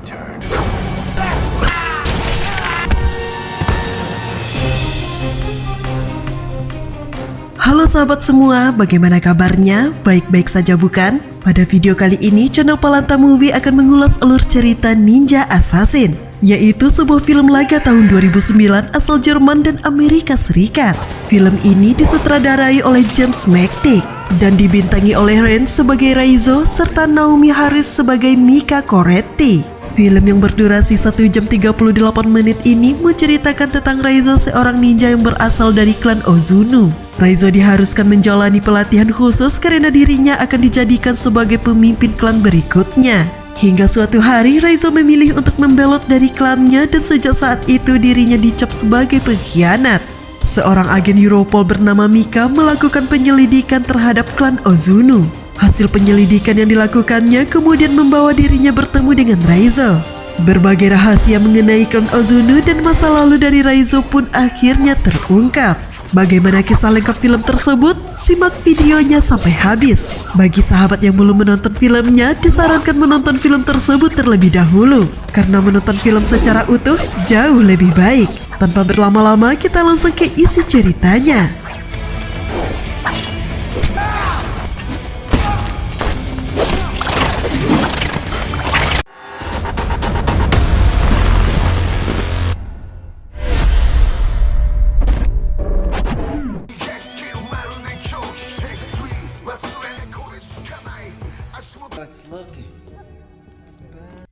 turn. Halo sahabat semua, bagaimana kabarnya? Baik-baik saja bukan? Pada video kali ini, channel Palanta Movie akan mengulas alur cerita Ninja Assassin, yaitu sebuah film laga tahun 2009 asal Jerman dan Amerika Serikat. Film ini disutradarai oleh James McTeigue dan dibintangi oleh Ren sebagai Raizo serta Naomi Harris sebagai Mika Coretti. Film yang berdurasi 1 jam 38 menit ini menceritakan tentang Raizo, seorang ninja yang berasal dari klan Ozunu. Raizo diharuskan menjalani pelatihan khusus karena dirinya akan dijadikan sebagai pemimpin klan berikutnya. Hingga suatu hari Raizo memilih untuk membelot dari klannya dan sejak saat itu dirinya dicap sebagai pengkhianat. Seorang agen Europol bernama Mika melakukan penyelidikan terhadap klan Ozunu. Hasil penyelidikan yang dilakukannya kemudian membawa dirinya bertemu dengan Raizo. Berbagai rahasia mengenai klan Ozunu dan masa lalu dari Raizo pun akhirnya terungkap. Bagaimana kisah lengkap film tersebut? Simak videonya sampai habis. Bagi sahabat yang belum menonton filmnya, disarankan menonton film tersebut terlebih dahulu, karena menonton film secara utuh jauh lebih baik. Tanpa berlama-lama, kita langsung ke isi ceritanya.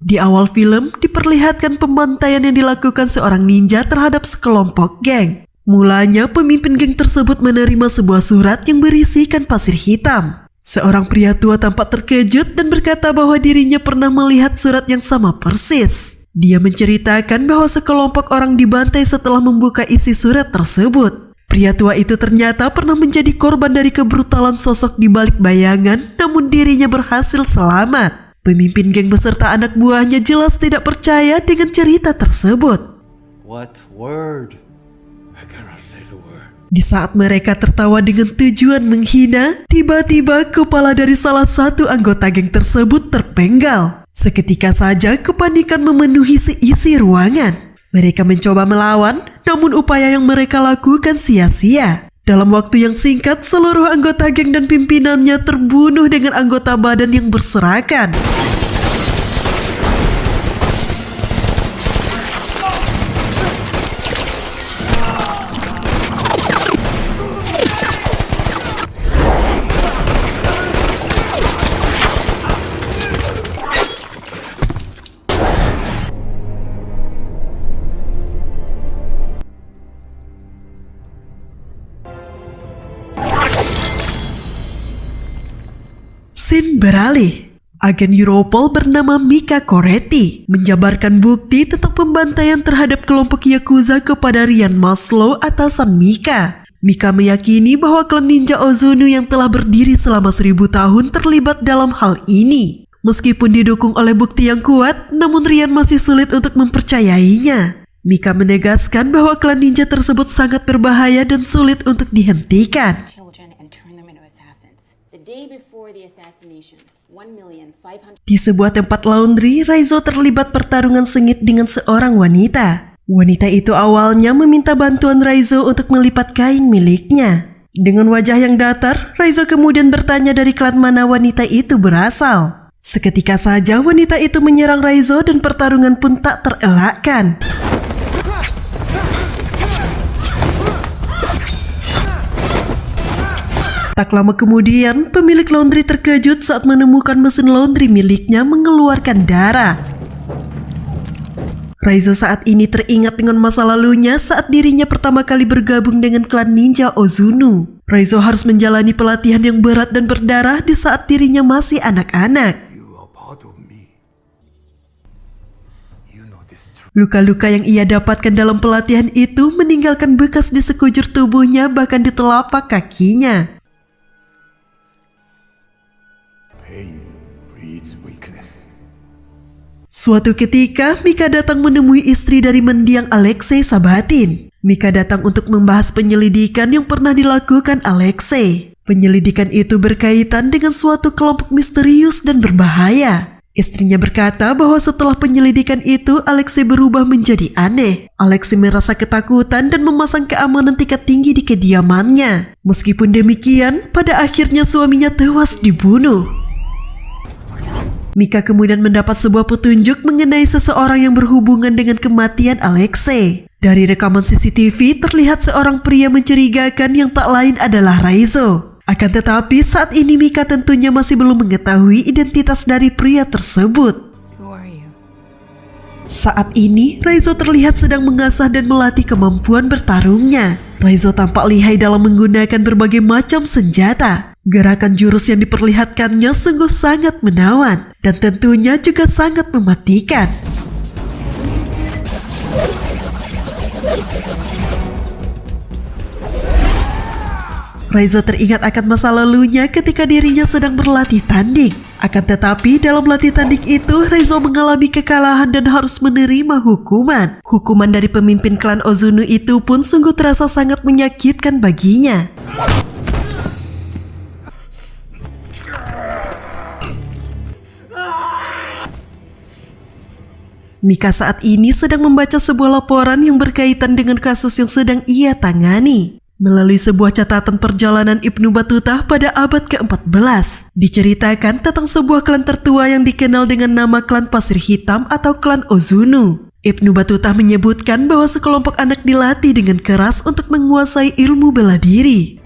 Di awal film, diperlihatkan pembantaian yang dilakukan seorang ninja terhadap sekelompok geng. Mulanya, pemimpin geng tersebut menerima sebuah surat yang berisikan pasir hitam. Seorang pria tua tampak terkejut dan berkata bahwa dirinya pernah melihat surat yang sama persis. Dia menceritakan bahwa sekelompok orang dibantai setelah membuka isi surat tersebut. Pria tua itu ternyata pernah menjadi korban dari kebrutalan sosok di balik bayangan, namun dirinya berhasil selamat. Pemimpin geng beserta anak buahnya jelas tidak percaya dengan cerita tersebut. What word? I cannot say the word. Di saat mereka tertawa dengan tujuan menghina, tiba-tiba kepala dari salah satu anggota geng tersebut terpenggal. Seketika saja kepanikan memenuhi seisi ruangan. Mereka mencoba melawan, namun upaya yang mereka lakukan sia-sia. Dalam waktu yang singkat, seluruh anggota geng dan pimpinannya terbunuh dengan anggota badan yang berserakan. Scene beralih. Agen Europol bernama Mika Coretti menjabarkan bukti tentang pembantaian terhadap kelompok Yakuza kepada Ryan Maslow, atasan Mika. Mika meyakini bahwa klan ninja Ozunu yang telah berdiri selama 1000 tahun terlibat dalam hal ini. Meskipun didukung oleh bukti yang kuat, namun Ryan masih sulit untuk mempercayainya. Mika menegaskan bahwa klan ninja tersebut sangat berbahaya dan sulit untuk dihentikan. Di sebuah tempat laundry, Raizo terlibat pertarungan sengit dengan seorang wanita. Wanita itu awalnya meminta bantuan Raizo untuk melipat kain miliknya. Dengan wajah yang datar, Raizo kemudian bertanya dari klan mana wanita itu berasal. Seketika saja wanita itu menyerang Raizo dan pertarungan pun tak terelakkan. Tak lama kemudian, pemilik laundry terkejut saat menemukan mesin laundry miliknya mengeluarkan darah. Raizo saat ini teringat dengan masa lalunya saat dirinya pertama kali bergabung dengan klan ninja Ozunu. Raizo harus menjalani pelatihan yang berat dan berdarah di saat dirinya masih anak-anak. Luka-luka yang ia dapatkan dalam pelatihan itu meninggalkan bekas di sekujur tubuhnya, bahkan di telapak kakinya. Suatu ketika, Mika datang menemui istri dari mendiang Alexei Sabatin. Mika datang untuk membahas penyelidikan yang pernah dilakukan Alexei. Penyelidikan itu berkaitan dengan suatu kelompok misterius dan berbahaya. Istrinya berkata bahwa setelah penyelidikan itu, Alexei berubah menjadi aneh. Alexei merasa ketakutan dan memasang keamanan tingkat tinggi di kediamannya. Meskipun demikian, pada akhirnya suaminya tewas dibunuh. Mika kemudian mendapat sebuah petunjuk mengenai seseorang yang berhubungan dengan kematian Alexei. Dari rekaman CCTV, terlihat seorang pria mencurigakan yang tak lain adalah Raizo. Akan tetapi saat ini Mika tentunya masih belum mengetahui identitas dari pria tersebut. Saat ini Raizo terlihat sedang mengasah dan melatih kemampuan bertarungnya. Raizo tampak lihai dalam menggunakan berbagai macam senjata. Gerakan jurus yang diperlihatkannya sungguh sangat menawan dan tentunya juga sangat mematikan. Raizo teringat akan masa lalunya ketika dirinya sedang berlatih tanding. Akan tetapi dalam latih tanding itu, Raizo mengalami kekalahan dan harus menerima hukuman. Hukuman dari pemimpin klan Ozunu itu pun sungguh terasa sangat menyakitkan baginya. Mika saat ini sedang membaca sebuah laporan yang berkaitan dengan kasus yang sedang ia tangani. Melalui sebuah catatan perjalanan Ibnu Battuta pada abad ke-14, diceritakan tentang sebuah klan tertua yang dikenal dengan nama klan Pasir Hitam atau klan Ozunu. Ibnu Battuta menyebutkan bahwa sekelompok anak dilatih dengan keras untuk menguasai ilmu bela diri.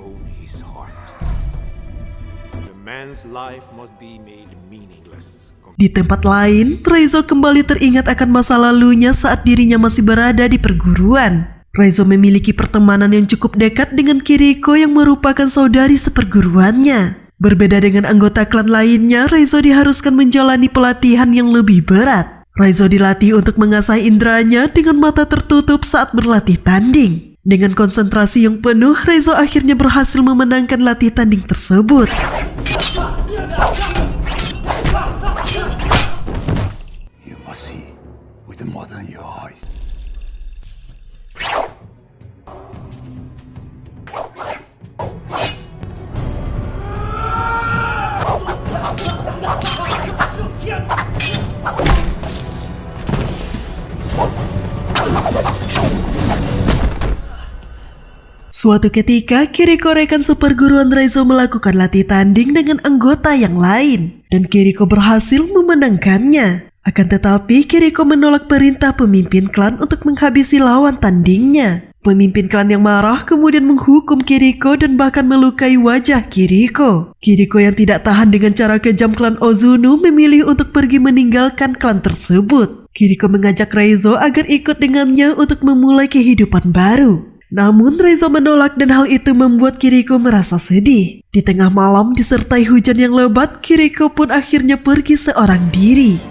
Di tempat lain, Raizo kembali teringat akan masa lalunya saat dirinya masih berada di perguruan. Raizo memiliki pertemanan yang cukup dekat dengan Kiriko yang merupakan saudari seperguruannya. Berbeda dengan anggota klan lainnya, Raizo diharuskan menjalani pelatihan yang lebih berat. Raizo dilatih untuk mengasah inderanya dengan mata tertutup saat berlatih tanding. Dengan konsentrasi yang penuh, Raizo akhirnya berhasil memenangkan latih tanding tersebut. You must see with the mother in your eyes. Suatu ketika, Kiriko rekan seperguruan Raizo melakukan latih tanding dengan anggota yang lain, dan Kiriko berhasil memenangkannya. Akan tetapi, Kiriko menolak perintah pemimpin klan untuk menghabisi lawan tandingnya. Pemimpin klan yang marah kemudian menghukum Kiriko dan bahkan melukai wajah Kiriko. Kiriko yang tidak tahan dengan cara kejam klan Ozunu memilih untuk pergi meninggalkan klan tersebut. Kiriko mengajak Raizo agar ikut dengannya untuk memulai kehidupan baru. Namun Raizo menolak dan hal itu membuat Kiriko merasa sedih. Di tengah malam disertai hujan yang lebat, Kiriko pun akhirnya pergi seorang diri.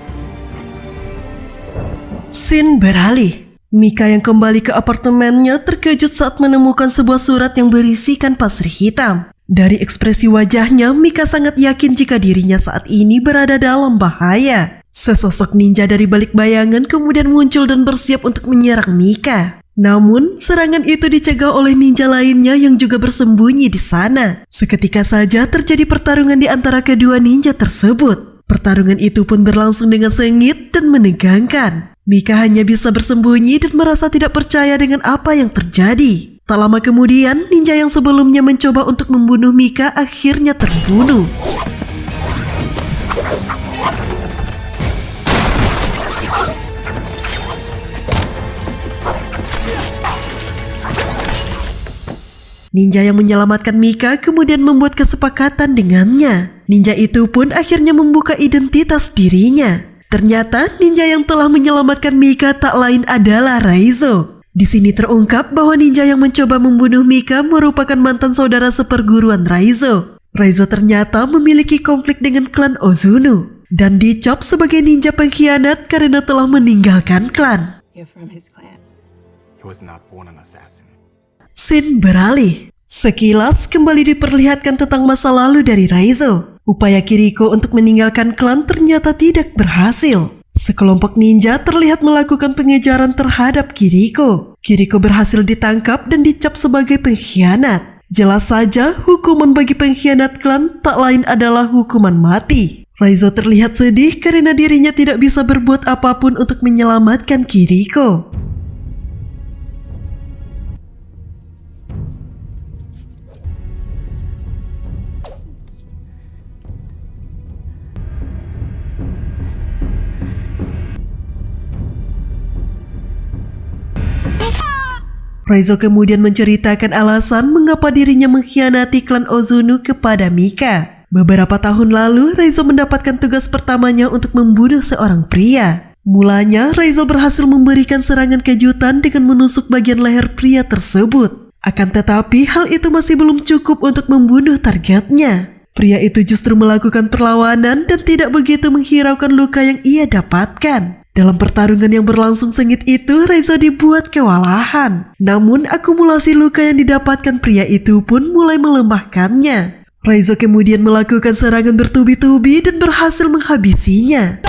Scene beralih. Mika yang kembali ke apartemennya terkejut saat menemukan sebuah surat yang berisikan pasir hitam. Dari ekspresi wajahnya, Mika sangat yakin jika dirinya saat ini berada dalam bahaya. Sesosok ninja dari balik bayangan kemudian muncul dan bersiap untuk menyerang Mika. Namun, serangan itu dicegah oleh ninja lainnya yang juga bersembunyi di sana. Seketika saja terjadi pertarungan di antara kedua ninja tersebut. Pertarungan itu pun berlangsung dengan sengit dan menegangkan. Mika hanya bisa bersembunyi dan merasa tidak percaya dengan apa yang terjadi. Tak lama kemudian, ninja yang sebelumnya mencoba untuk membunuh Mika akhirnya terbunuh. Ninja yang menyelamatkan Mika kemudian membuat kesepakatan dengannya. Ninja itu pun akhirnya membuka identitas dirinya. Ternyata ninja yang telah menyelamatkan Mika tak lain adalah Raizo. Di sini terungkap bahwa ninja yang mencoba membunuh Mika merupakan mantan saudara seperguruan Raizo. Raizo ternyata memiliki konflik dengan klan Ozunu dan dicap sebagai ninja pengkhianat karena telah meninggalkan klan. You're from his clan. He was not born an assassin. Scene beralih. Sekilas kembali diperlihatkan tentang masa lalu dari Raizo. Upaya Kiriko untuk meninggalkan klan ternyata tidak berhasil. Sekelompok ninja terlihat melakukan pengejaran terhadap Kiriko. Kiriko berhasil ditangkap dan dicap sebagai pengkhianat. Jelas saja hukuman bagi pengkhianat klan tak lain adalah hukuman mati. Raizo terlihat sedih karena dirinya tidak bisa berbuat apapun untuk menyelamatkan Kiriko. Raizo kemudian menceritakan alasan mengapa dirinya mengkhianati klan Ozunu kepada Mika. Beberapa tahun lalu, Raizo mendapatkan tugas pertamanya untuk membunuh seorang pria. Mulanya, Raizo berhasil memberikan serangan kejutan dengan menusuk bagian leher pria tersebut. Akan tetapi, hal itu masih belum cukup untuk membunuh targetnya. Pria itu justru melakukan perlawanan dan tidak begitu menghiraukan luka yang ia dapatkan. Dalam pertarungan yang berlangsung sengit itu, Raizo dibuat kewalahan. Namun, akumulasi luka yang didapatkan pria itu pun mulai melemahkannya. Raizo kemudian melakukan serangan bertubi-tubi dan berhasil menghabisinya.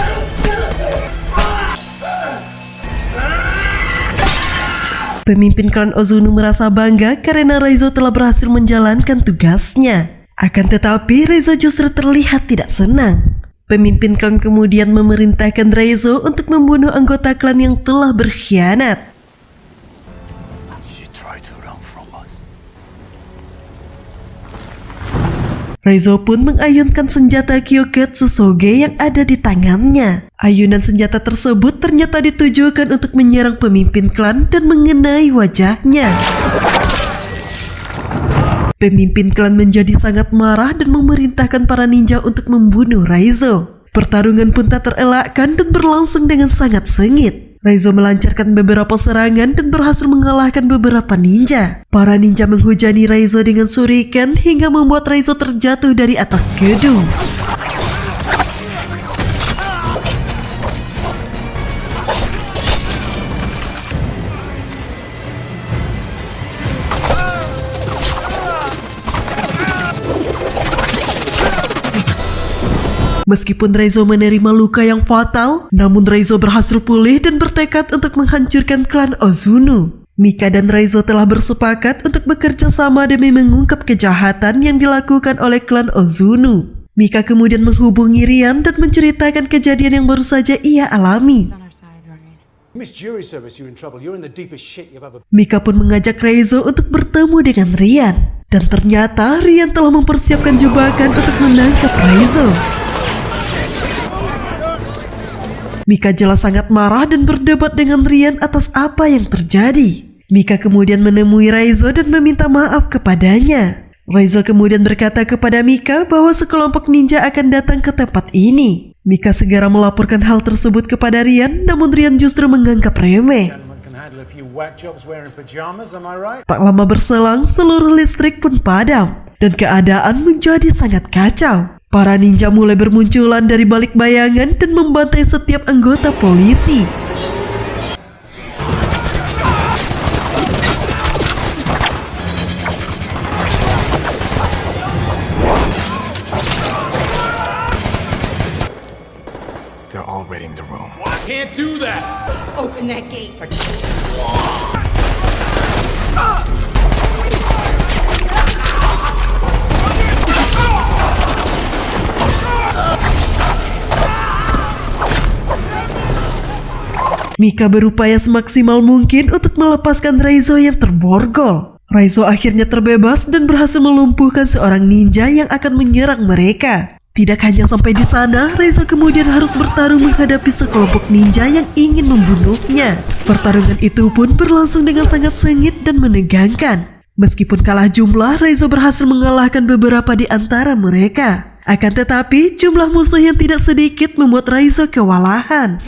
Pemimpin klan Ozunu merasa bangga karena Raizo telah berhasil menjalankan tugasnya. Akan tetapi, Raizo justru terlihat tidak senang. Pemimpin klan kemudian memerintahkan Raizo untuk membunuh anggota klan yang telah berkhianat. Raizo pun mengayunkan senjata Kyoketsu Soge yang ada di tangannya. Ayunan senjata tersebut ternyata ditujukan untuk menyerang pemimpin klan dan mengenai wajahnya. Pemimpin klan menjadi sangat marah dan memerintahkan para ninja untuk membunuh Raizo. Pertarungan pun tak terelakkan dan berlangsung dengan sangat sengit. Raizo melancarkan beberapa serangan dan berhasil mengalahkan beberapa ninja. Para ninja menghujani Raizo dengan shuriken hingga membuat Raizo terjatuh dari atas gedung. Meskipun Raizo menerima luka yang fatal, namun Raizo berhasil pulih dan bertekad untuk menghancurkan klan Ozunu. Mika dan Raizo telah bersepakat untuk bekerja sama demi mengungkap kejahatan yang dilakukan oleh klan Ozunu. Mika kemudian menghubungi Rian dan menceritakan kejadian yang baru saja ia alami. Mika pun mengajak Raizo untuk bertemu dengan Rian. Dan ternyata Rian telah mempersiapkan jebakan untuk menangkap Raizo. Mika jelas sangat marah dan berdebat dengan Rian atas apa yang terjadi. Mika kemudian menemui Raizo dan meminta maaf kepadanya. Raizo kemudian berkata kepada Mika bahwa sekelompok ninja akan datang ke tempat ini. Mika segera melaporkan hal tersebut kepada Rian, namun Rian justru menganggap remeh. Tak lama berselang, seluruh listrik pun padam dan keadaan menjadi sangat kacau. Para ninja mulai bermunculan dari balik bayangan dan membantai setiap anggota polisi. They're already in the room. Can't do that! Open that gate. Mika berupaya semaksimal mungkin untuk melepaskan Raizo yang terborgol. Raizo akhirnya terbebas dan berhasil melumpuhkan seorang ninja yang akan menyerang mereka. Tidak hanya sampai di sana, Raizo kemudian harus bertarung menghadapi sekelompok ninja yang ingin membunuhnya. Pertarungan itu pun berlangsung dengan sangat sengit dan menegangkan. Meskipun kalah jumlah, Raizo berhasil mengalahkan beberapa di antara mereka. Akan tetapi, jumlah musuh yang tidak sedikit membuat Raizo kewalahan.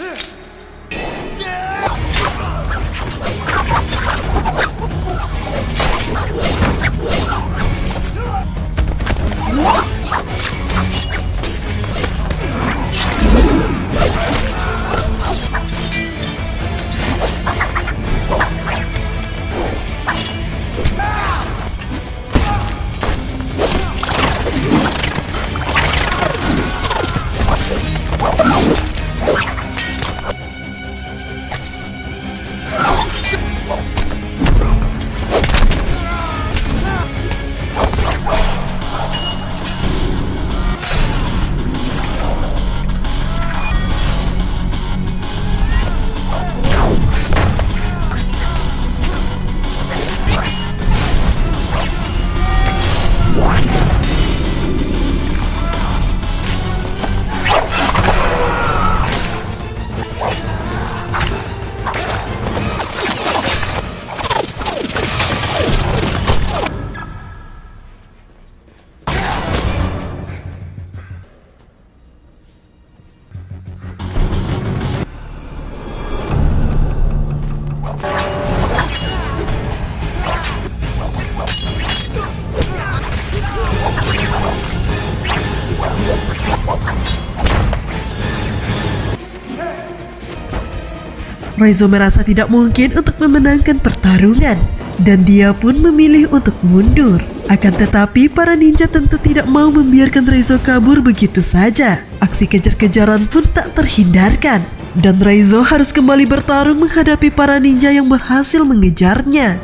Raizo merasa tidak mungkin untuk memenangkan pertarungan, dan dia pun memilih untuk mundur. Akan tetapi para ninja tentu tidak mau membiarkan Raizo kabur begitu saja. Aksi kejar-kejaran pun tak terhindarkan, dan Raizo harus kembali bertarung menghadapi para ninja yang berhasil mengejarnya.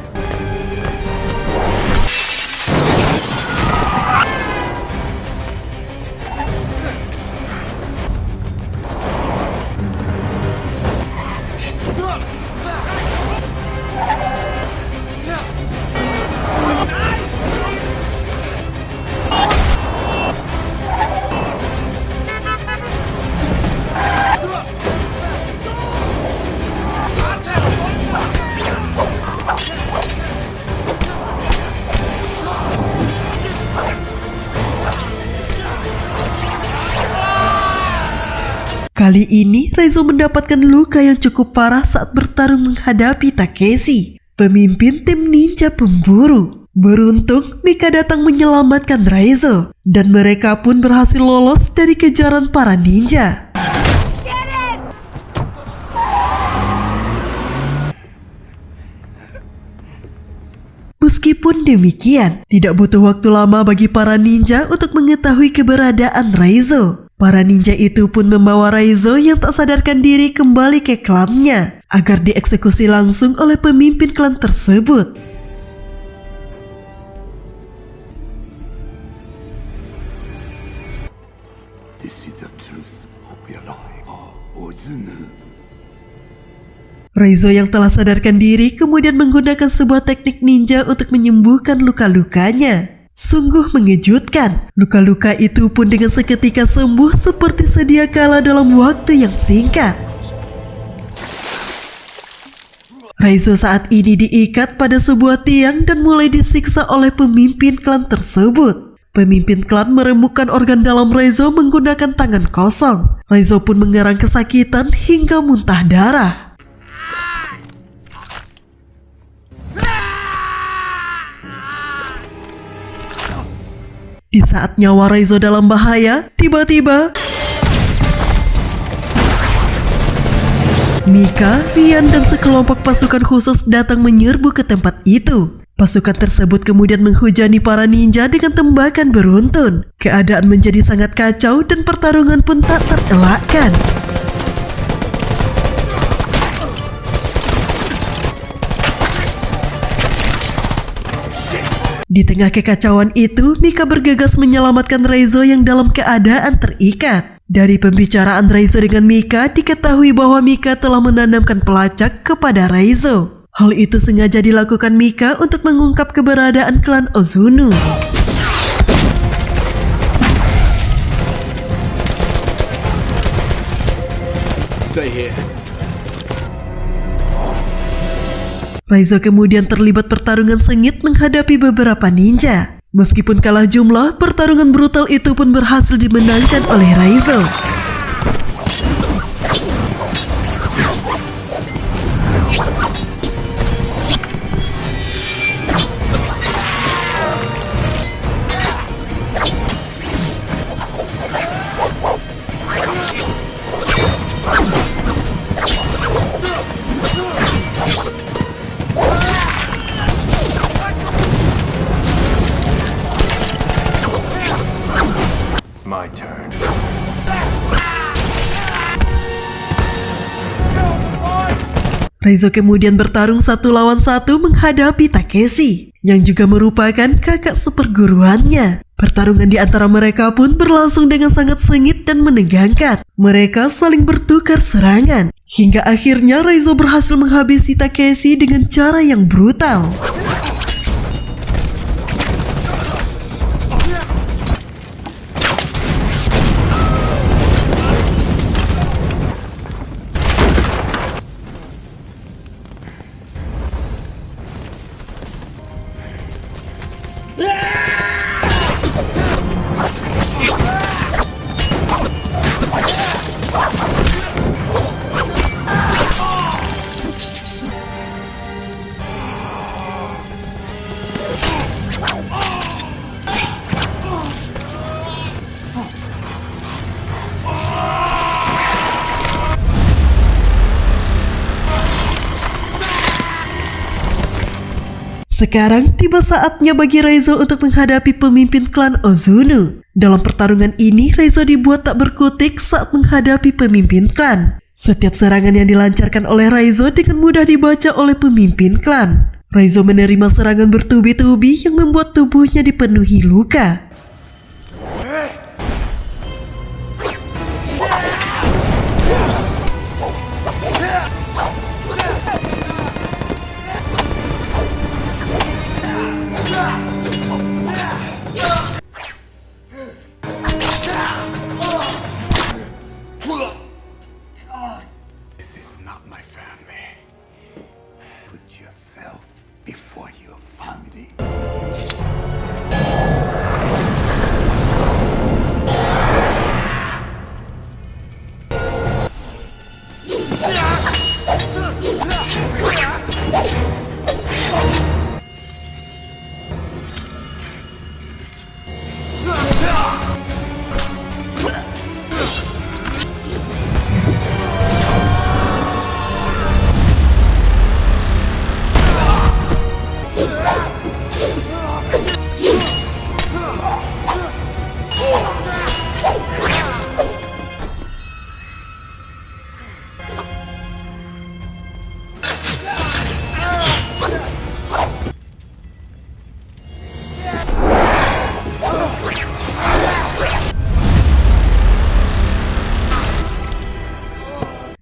Kali ini Raizo mendapatkan luka yang cukup parah saat bertarung menghadapi Takeshi, pemimpin tim ninja pemburu. Beruntung Mika datang menyelamatkan Raizo, dan mereka pun berhasil lolos dari kejaran para ninja. Meskipun demikian, tidak butuh waktu lama bagi para ninja untuk mengetahui keberadaan Raizo. Para ninja itu pun membawa Raizo yang tak sadarkan diri kembali ke klannya agar dieksekusi langsung oleh pemimpin klan tersebut. This is the truth of your life, Ozunu. Raizo yang telah sadarkan diri kemudian menggunakan sebuah teknik ninja untuk menyembuhkan luka-lukanya. Sungguh mengejutkan, luka-luka itu pun dengan seketika sembuh seperti sedia kala dalam waktu yang singkat. Raizo saat ini diikat pada sebuah tiang dan mulai disiksa oleh pemimpin klan tersebut. Pemimpin klan meremukkan organ dalam Raizo menggunakan tangan kosong. Raizo pun mengerang kesakitan hingga muntah darah. Di saat nyawa Raizo dalam bahaya, tiba-tiba Mika, Rian, dan sekelompok pasukan khusus datang menyerbu ke tempat itu. Pasukan tersebut kemudian menghujani para ninja dengan tembakan beruntun. Keadaan menjadi sangat kacau dan pertarungan pun tak terelakkan. Di tengah kekacauan itu, Mika bergegas menyelamatkan Raizo yang dalam keadaan terikat. Dari pembicaraan Raizo dengan Mika, diketahui bahwa Mika telah menanamkan pelacak kepada Raizo. Hal itu sengaja dilakukan Mika untuk mengungkap keberadaan klan Ozunu. Stay here. Raizo kemudian terlibat pertarungan sengit menghadapi beberapa ninja. Meskipun kalah jumlah, pertarungan brutal itu pun berhasil dimenangkan oleh Raizo. My turn. Raizo kemudian bertarung 1 lawan 1 menghadapi Takeshi, yang juga merupakan kakak seperguruannya. Pertarungan di antara mereka pun berlangsung dengan sangat sengit dan menegangkan. Mereka saling bertukar serangan, hingga akhirnya Raizo berhasil menghabisi Takeshi dengan cara yang brutal. Sekarang tiba saatnya bagi Reizo untuk menghadapi pemimpin klan Ozunu. Dalam pertarungan ini, Reizo dibuat tak berkutik saat menghadapi pemimpin klan. Setiap serangan yang dilancarkan oleh Reizo dengan mudah dibaca oleh pemimpin klan. Reizo menerima serangan bertubi-tubi yang membuat tubuhnya dipenuhi luka. This is not my family. Put yourself before your family.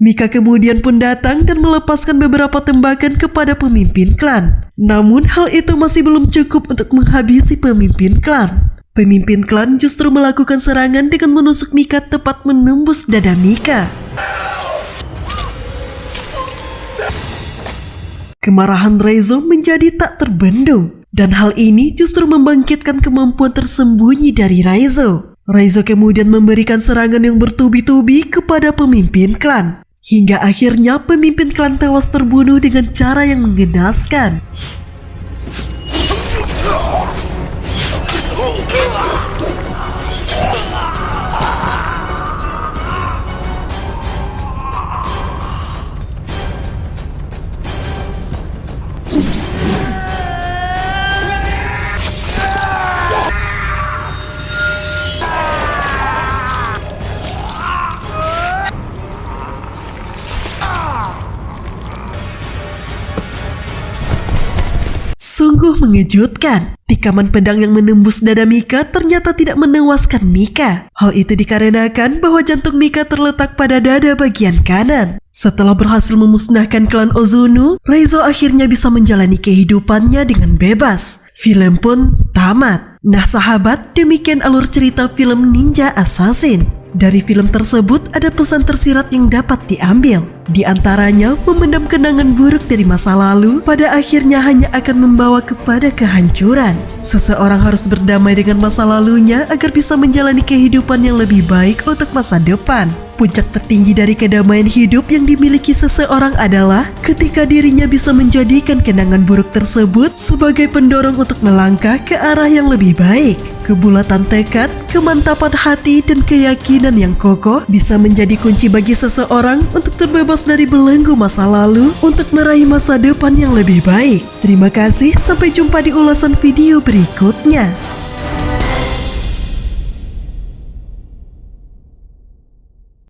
Mika kemudian pun datang dan melepaskan beberapa tembakan kepada pemimpin klan. Namun hal itu masih belum cukup untuk menghabisi pemimpin klan. Pemimpin klan justru melakukan serangan dengan menusuk Mika tepat menembus dada Mika. Kemarahan Reizo menjadi tak terbendung. Dan hal ini justru membangkitkan kemampuan tersembunyi dari Reizo. Reizo kemudian memberikan serangan yang bertubi-tubi kepada pemimpin klan. Hingga akhirnya pemimpin klan tewas terbunuh dengan cara yang menggenaskan. Sungguh mengejutkan. Tikaman pedang yang menembus dada Mika ternyata tidak menewaskan Mika. Hal itu dikarenakan bahwa jantung Mika terletak pada dada bagian kanan. Setelah berhasil memusnahkan klan Ozunu, Reizo akhirnya bisa menjalani kehidupannya dengan bebas. Film pun tamat. Nah sahabat, demikian alur cerita film Ninja Assassin. Dari film tersebut ada pesan tersirat yang dapat diambil. Di antaranya, memendam kenangan buruk dari masa lalu pada akhirnya hanya akan membawa kepada kehancuran. Seseorang harus berdamai dengan masa lalunya agar bisa menjalani kehidupan yang lebih baik untuk masa depan. Puncak tertinggi dari kedamaian hidup yang dimiliki seseorang adalah ketika dirinya bisa menjadikan kenangan buruk tersebut sebagai pendorong untuk melangkah ke arah yang lebih baik. Kebulatan tekad, kemantapan hati, dan keyakinan yang kokoh bisa menjadi kunci bagi seseorang untuk terbebas dari belenggu masa lalu untuk meraih masa depan yang lebih baik. Terima kasih, sampai jumpa di ulasan video berikutnya.